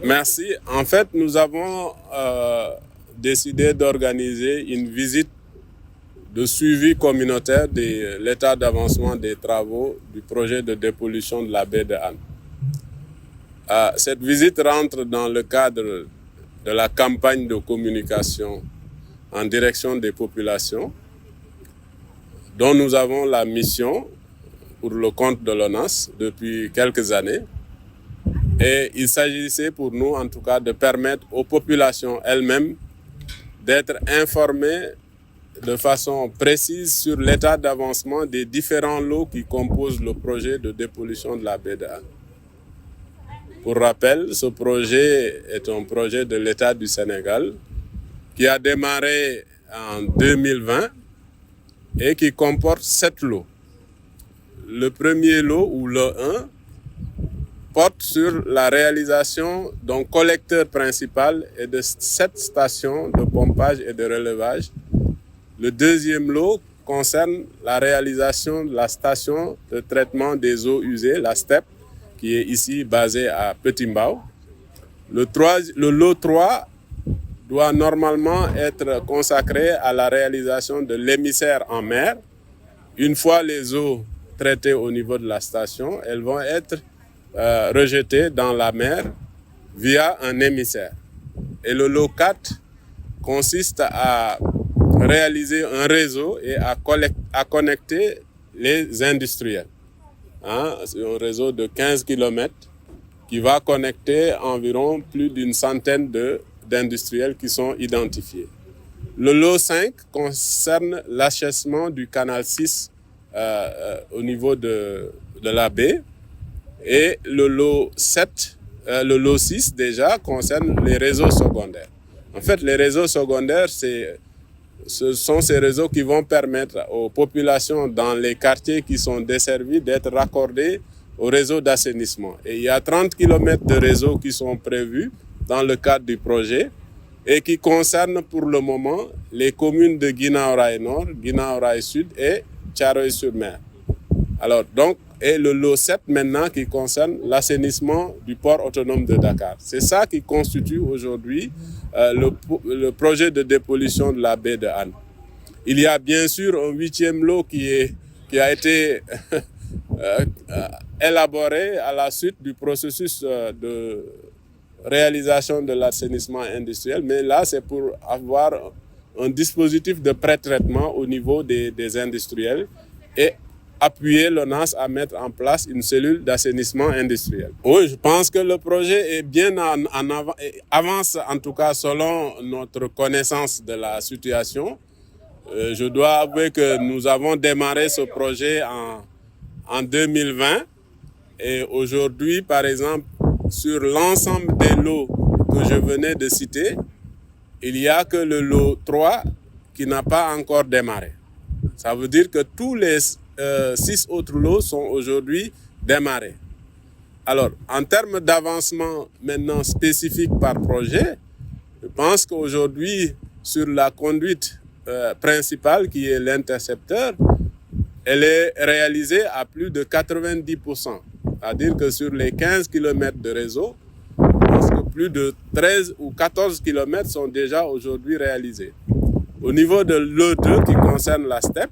Merci. En fait, nous avons décidé d'organiser une visite de suivi communautaire de l'état d'avancement des travaux du projet de dépollution de la baie de Hann. Cette visite rentre dans le cadre de la campagne de communication en direction des populations, dont nous avons la mission pour le compte de l'ONAS depuis quelques années. Et il s'agissait pour nous, en tout cas, de permettre aux populations elles-mêmes d'être informées de façon précise sur l'état d'avancement des différents lots qui composent le projet de dépollution de la baie de Hann. Pour rappel, ce projet est un projet de l'État du Sénégal qui a démarré en 2020 et qui comporte 7 lots. Le premier lot, ou le 1, porte sur la réalisation d'un collecteur principal et de 7 stations de pompage et de relevage. Le deuxième lot concerne la réalisation de la station de traitement des eaux usées, la STEP, qui est ici basée à Petit Mbao. Le lot 3 doit normalement être consacré à la réalisation de l'émissaire en mer. Une fois les eaux traitées au niveau de la station, elles vont être rejetées dans la mer via un émissaire. Et le lot 4 consiste à réaliser un réseau et à connecter les industriels. C'est un réseau de 15 km qui va connecter environ plus d'une centaine d'industriels qui sont identifiés. Le lot 5 concerne l'achèvement du canal 6 au niveau de la baie. Et le lot 6 déjà concerne les réseaux secondaires. En fait, les réseaux secondaires, ce sont ces réseaux qui vont permettre aux populations dans les quartiers qui sont desservis d'être raccordés au réseau d'assainissement. Et il y a 30 km de réseaux qui sont prévus dans le cadre du projet et qui concernent pour le moment les communes de Guinaw Rail Nord, Guinaw Rail Sud et Thiaroye-sur-Mer. Et le lot 7 maintenant qui concerne l'assainissement du port autonome de Dakar. C'est ça qui constitue aujourd'hui le projet de dépollution de la baie de Hann. Il y a bien sûr un 8e lot qui a été élaboré à la suite du processus de réalisation de l'assainissement industriel, mais là c'est pour avoir un dispositif de pré-traitement au niveau des industriels et appuyer l'ONAS à mettre en place une cellule d'assainissement industriel. Oui, je pense que le projet est bien en avant, avance en tout cas selon notre connaissance de la situation. Je dois avouer que nous avons démarré ce projet en 2020 et aujourd'hui, par exemple, sur l'ensemble des lots que je venais de citer, il n'y a que le lot 3 qui n'a pas encore démarré. Ça veut dire que tous les 6 autres lots sont aujourd'hui démarrés. Alors, en termes d'avancement maintenant spécifique par projet, je pense qu'aujourd'hui, sur la conduite principale qui est l'intercepteur, elle est réalisée à plus de 90%. C'est-à-dire que sur les 15 km de réseau, je pense que plus de 13 ou 14 km sont déjà aujourd'hui réalisés. Au niveau de l'E2 qui concerne la STEP,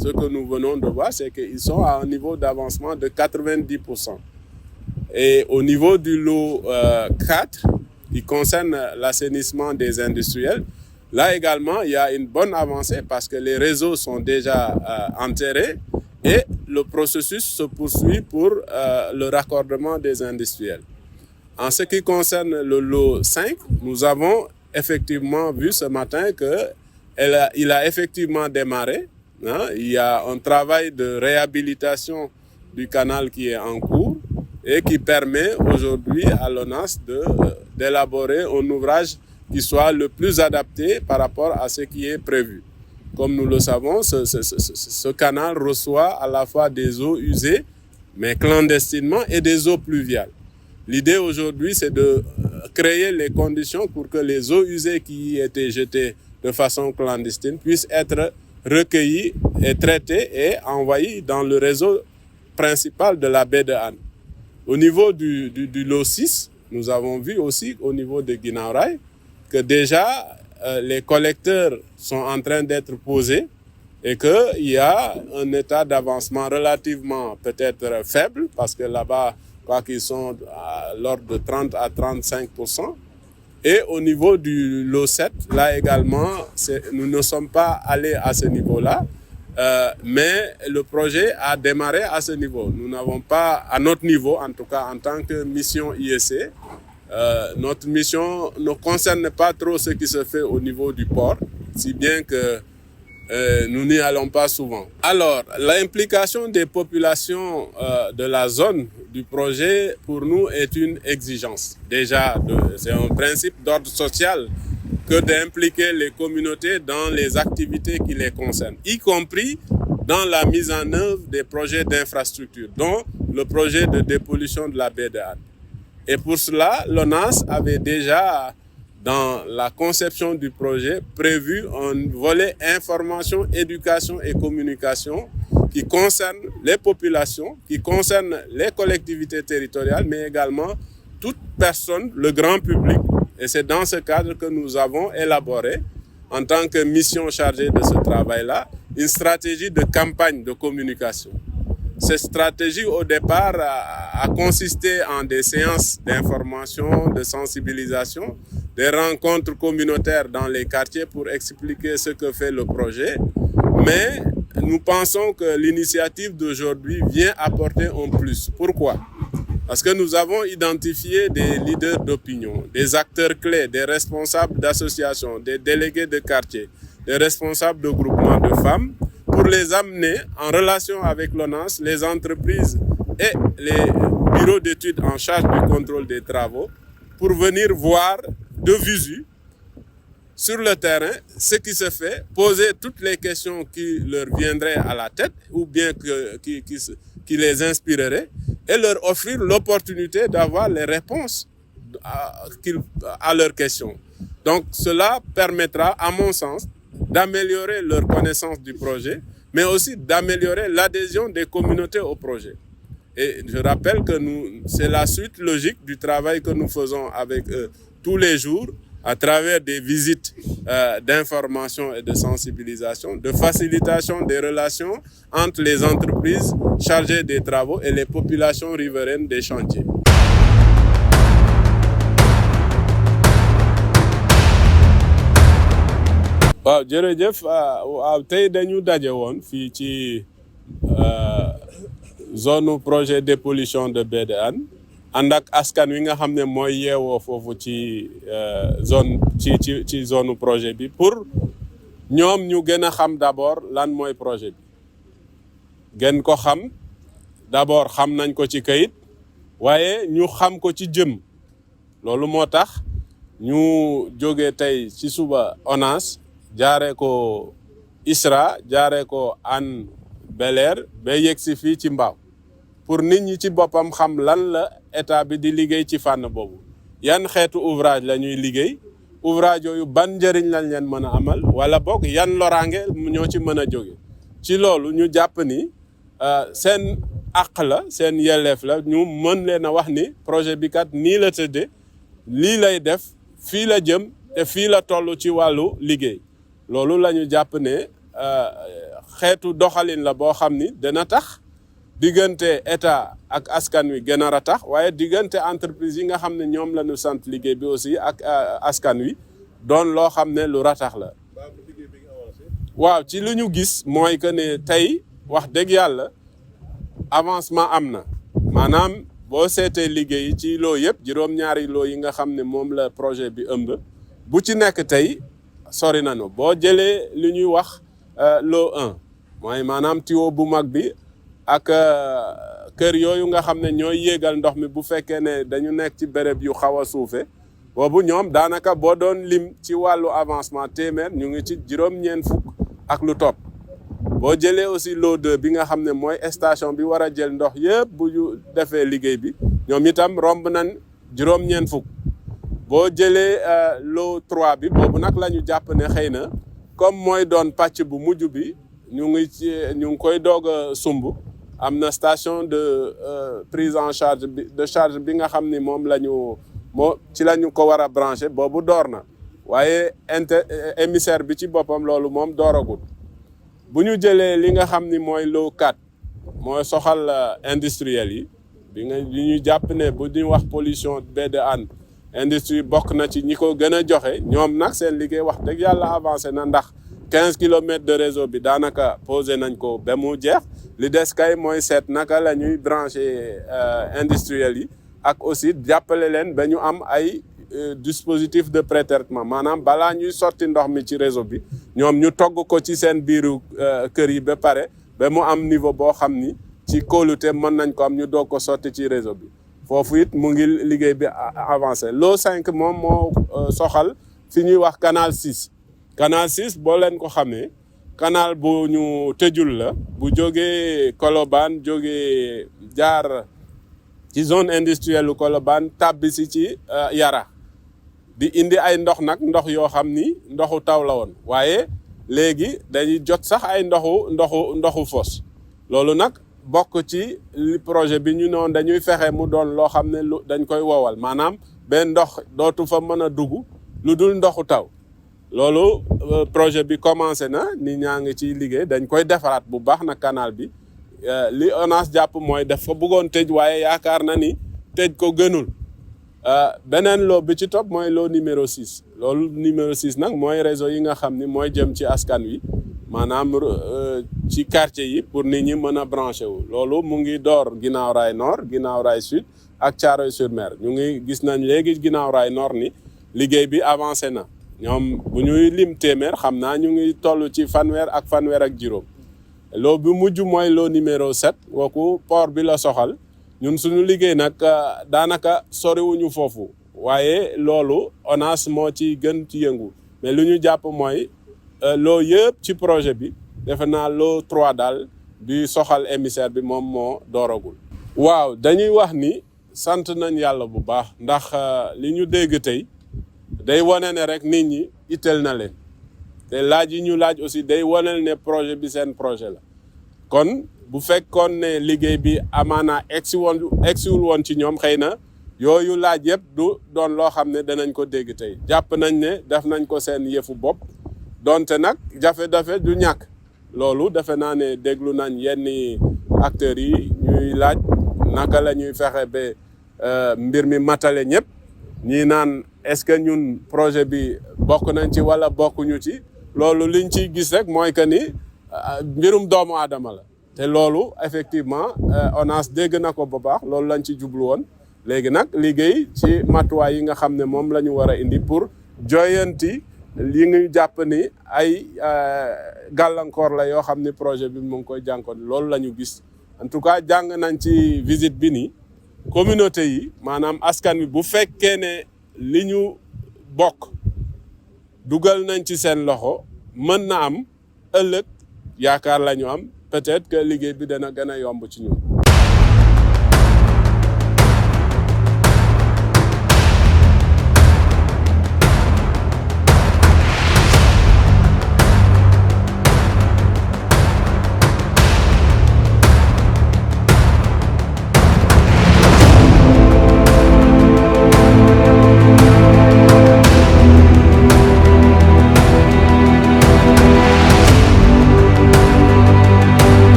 ce que nous venons de voir, c'est qu'ils sont à un niveau d'avancement de 90%. Et au niveau du lot 4, qui concerne l'assainissement des industriels, là également, il y a une bonne avancée parce que les réseaux sont déjà enterrés et le processus se poursuit pour le raccordement des industriels. En ce qui concerne le lot 5, nous avons effectivement vu ce matin qu'il a effectivement démarré. Il y a un travail de réhabilitation du canal qui est en cours et qui permet aujourd'hui à l'ONAS d'élaborer un ouvrage qui soit le plus adapté par rapport à ce qui est prévu. Comme nous le savons, ce canal reçoit à la fois des eaux usées, mais clandestinement, et des eaux pluviales. L'idée aujourd'hui, c'est de créer les conditions pour que les eaux usées qui y étaient jetées de façon clandestine puissent être recueillis et traités et envoyés dans le réseau principal de la baie de Hann. Au niveau du lot 6, nous avons vu aussi au niveau de Guinaw Rail que déjà les collecteurs sont en train d'être posés et qu'il y a un état d'avancement relativement peut-être faible, parce que là-bas, quoi qu'ils sont à l'ordre de 30 à 35%. Et au niveau du lot 7, là également, nous ne sommes pas allés à ce niveau-là, mais le projet a démarré à ce niveau. Nous n'avons pas, à notre niveau, en tout cas en tant que mission IEC, notre mission ne concerne pas trop ce qui se fait au niveau du port, si bien que nous n'y allons pas souvent. Alors, l'implication des populations de la zone du projet, pour nous, est une exigence. Déjà, c'est un principe d'ordre social que d'impliquer les communautés dans les activités qui les concernent, y compris dans la mise en œuvre des projets d'infrastructure, dont le projet de dépollution de la baie de Hann. Et pour cela, l'ONAS avait déjà, dans la conception du projet, prévu un volet information, éducation et communication qui concerne les populations, qui concerne les collectivités territoriales, mais également toute personne, le grand public. Et c'est dans ce cadre que nous avons élaboré, en tant que mission chargée de ce travail-là, une stratégie de campagne de communication. Cette stratégie, au départ, a consisté en des séances d'information, de sensibilisation, des rencontres communautaires dans les quartiers pour expliquer ce que fait le projet. Mais nous pensons que l'initiative d'aujourd'hui vient apporter un plus. Pourquoi? Parce que nous avons identifié des leaders d'opinion, des acteurs clés, des responsables d'associations, des délégués de quartier, des responsables de groupements de femmes, pour les amener en relation avec l'ONAS, les entreprises et les bureaux d'études en charge du contrôle des travaux, pour venir voir de visu, sur le terrain, ce qui se fait, poser toutes les questions qui leur viendraient à la tête ou bien qui les inspireraient, et leur offrir l'opportunité d'avoir les réponses à leurs questions. Donc cela permettra, à mon sens, d'améliorer leur connaissance du projet, mais aussi d'améliorer l'adhésion des communautés au projet. Et je rappelle que c'est la suite logique du travail que nous faisons avec eux tous les jours, à travers des visites d'information et de sensibilisation, de facilitation des relations entre les entreprises chargées des travaux et les populations riveraines des chantiers. waaw jërëjëf waaw tey dañu daje woon fii ci zone projet dépollution de baie de Hann ànd ak askan wi nga xam ne mooy yeewoo foofu ci zone ci zone projet bi pour ñoom ñu gën a xam d'abord lan mooy projet bi gën ko xam d'abord xam nañ ko ci kayit waaye ñu xam ko ci jëm loolu moo tax ñu jógee tey ci suba ONAS jaaree ko ISRA jaaree ko Hann Bel-Air ba yegg si fii ci Mbao pour nit ñi ci boppam xam lan la état bi di liggéey ci fànn boobu yan xeetu ouvrage la ñuy liggéey ouvrage yooyu ban njëriñ lañ leen mën a amal wala boog yan loraange ñoo ci mën a jóge ci loolu ñu jàpp ni seen àq la seen yelleef la ñu mën leen a wax ni projet bi kat nii la tëddee lii lay def fii la jëm te fii la toll ci wàllu liggéey loolu la ñu jàpp ne xeetu doxalin la boo xam ni dina tax diggante état ak askan wi gën a ratax waaye diggante entreprise yi nga xam ne ñoom la ñu sant liggéey bi aussi ak askan wi doon loo xam ne lu ratax la. waaw ci lu ñu gis mooy que ne tey wax dëgg yàlla avancement am na maanaam boo seetee liggéey ci loo yëpp juróom-ñaari loo yi nga xam ne moom la projet bi ëmb bu ci nekk tey sori nañu boo jëlee li ñuy wax lot 1 mooy maanaam tuyau bu mag bi ak kër yooyu nga xam ne ñooy yéegal ndox mi bu fekkee ne dañu nekk ci béréb yu xaw a suufe boobu ñoom daanaka boo doon lim ci wàllu avancement téeméer ñu ngi ci juróom-ñeent fukk ak lu topp boo jëlee aussi lot 2 bi nga xam ne mooy station bi war a jël ndox yëpp bu ñu defee liggéey bi ñoom itam romb nañ juróom-ñeent fukk boo jëlee lot 3 bi boobu nag la ñu jàpp ne xëy na comme mooy doon pàcc bu mujj bi ñu ngi koy doog a sumb am na station de prise en charge bi nga xam ni moom la ñu ci la ñu ko war a branché boobu door na waaye émissaire bi ci boppam loolu moom dooragul. bu ñu jëlee li nga xam ni mooy lot 4 mooy soxal industriel yi bi ñu jàpp ne bu ñu wax pollution baie de Hann industrie bokk na ci ñi ko gën a joxe ñoom nag seen liggéey wax dëgg yàlla avancé na ndax 15 kilomètres de réseau bi daanaka posé nañ ko ba mu jeex li des kay mooy seet naka la ñuy branché industriel yi ak aussi jàppale leen ba ñu am ay dispositif de pré-traitement maanaam balaa ñuy sotti ndox mi ci réseau bi ñoom ñu togg ko ci seen biiru kër yi ba pare ba mu am niveau boo xam ni ci kóolute mën nañ ko am ñu doog ko sotti ci réseau bi foofu it mu ngi liggéey bi avancé lot 5 moom moo soxal fi ñuy wax canal 6 canal 6 boo leen ko xamee canal bu ñu tëjul la bu jógee Colobane jógee jaar ci zone industrielle Colobane tàbbi si ci Yara di indi ay ndox nag ndox yoo xam ni ndoxu taw la woon waaye léegi dañuy jot sax ay ndoxu fos loolu nag bokk ci li projet bi ñu noonu dañuy fexe mu doon loo xam ne dañ koy wowal maanaam benn ndox dootu fa mën a dugg lu dul ndoxu taw loolu projet bi commencé na ni ñaa ngi ciy liggéey dañ koy defaraat bu baax na canal bi li ONAS jàpp mooy dafa bëggoon tëj waaye yaakaar na ni tëj ko gënul beneen lot bi ci topp mooy lot numéro 6 loolu numéro 6 nag mooy réseau yi nga xam ni mooy jëm ci askan wi maanaam ci quartier yi pour nit ñi mën a branché wu loolu mu ngi door ginnaaw raay nord ginnaaw raay sud ak Thiaroye-sur-Mer ñu ngi gis nañ léegi ginnaaw raay nord ni liggéey bi avancé na ñoom bu ñuy lim téeméer xam naa ñu ngi toll ci fanweer ak juróom lot bi mujj mooy lot numéro 7 kooku port bi la soxal ñun suñu liggéey nag daanaka soriwuñu foofu waaye loolu ONAS moo ci gën ci yëngu mais lu ñu jàpp mooy loo yëpp ci projet bi defe naa lot 3 daal bi soxal émissaire bi moom moo dooragul. waaw dañuy wax ni sant nañ yàlla bu baax ndax li ñu dégg tey day wane ne rek nit ñi itteel na leen te laaj yi ñu laaj aussi day wane ne projet bi seen projet la kon bu fekkoon ne liggéey bi amaana egsiwul woon ci ñoom xëy na yooyu laaj yëpp du doon loo xam ne danañ ko dégg tey jàpp nañ ne def nañ ko seen yëfu bopp donte nag jafe-jafe du ñàkk loolu defe naa ne déglu nañ yenn acteurs yi ñuy laaj naka la ñuy fexe ba mbir mi matale ñëpp ñii naan est-ce que ñun projet bi bokk nañ ci wala bokkuñu ci loolu liñ ciy gis rek mooy que ni mbirum doomu aadama la te loolu effectivement ONAS dégg na ko bu baax loolu lañ ci jublu woon léegi nag liggéey ci matuwaay yi nga xam ne moom la ñu war a indi pour joyanti li ngi jàpp ni ay gàllankoor la yoo xam ni projet bi mu ngi koy jànkoon loolu la ñu gis en tout cas jàng nañ ci visite bi ni communauté yi maanaam askan wi bu fekkee ne li ñu bokk dugal nañ ci seen loxo mën na am ëllëg yaakaar la ñu am peut-être que liggéey bi dana gën a yomb ci ñun